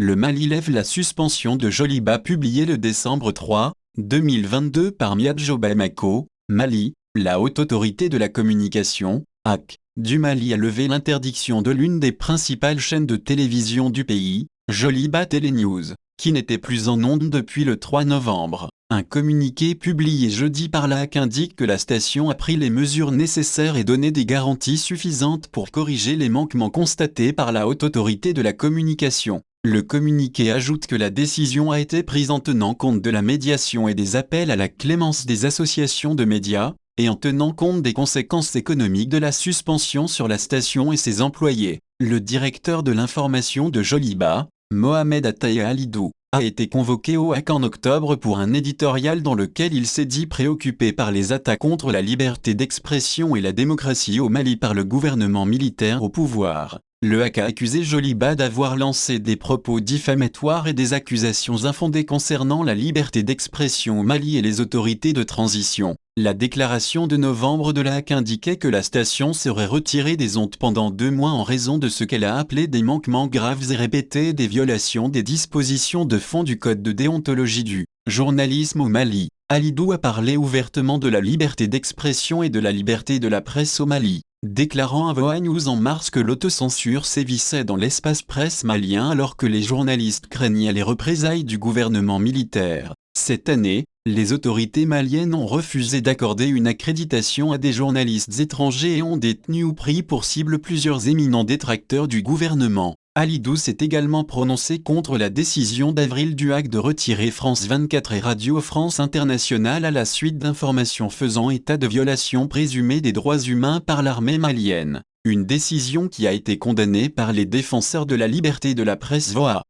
le Mali lève la suspension de Joliba publiée le décembre 3, 2022 par Miadjo Bamako, Mali. La Haute Autorité de la Communication, HAC, du Mali a levé l'interdiction de l'une des principales chaînes de télévision du pays, Joliba Télénews, qui n'était plus en ondes depuis le 3 novembre. Un communiqué publié jeudi par la HAC indique que la station a pris les mesures nécessaires et donné des garanties suffisantes pour corriger les manquements constatés par la Haute Autorité de la Communication. Le communiqué ajoute que la décision a été prise en tenant compte de la médiation et des appels à la clémence des associations de médias, et en tenant compte des conséquences économiques de la suspension sur la station et ses employés. Le directeur de l'information de Joliba, Mohamed Attaïa Alidou, a été convoqué au HAC en octobre pour un éditorial dans lequel il s'est dit préoccupé par les attaques contre la liberté d'expression et la démocratie au Mali par le gouvernement militaire au pouvoir. Le HAC a accusé Joliba d'avoir lancé des propos diffamatoires et des accusations infondées concernant la liberté d'expression au Mali et les autorités de transition. La déclaration de novembre de la HAC indiquait que la station serait retirée des ondes pendant 2 mois en raison de ce qu'elle a appelé des manquements graves et répétés et des violations des dispositions de fond du code de déontologie du journalisme au Mali. Alidou a parlé ouvertement de la liberté d'expression et de la liberté de la presse au Mali, déclarant à VOA News en mars que l'autocensure sévissait dans l'espace presse malien alors que les journalistes craignaient les représailles du gouvernement militaire. Cette année, les autorités maliennes ont refusé d'accorder une accréditation à des journalistes étrangers et ont détenu ou pris pour cible plusieurs éminents détracteurs du gouvernement. Alidou s'est également prononcé contre la décision d'avril du HAC de retirer France 24 et Radio France Internationale à la suite d'informations faisant état de violations présumées des droits humains par l'armée malienne. Une décision qui a été condamnée par les défenseurs de la liberté de la presse VOA.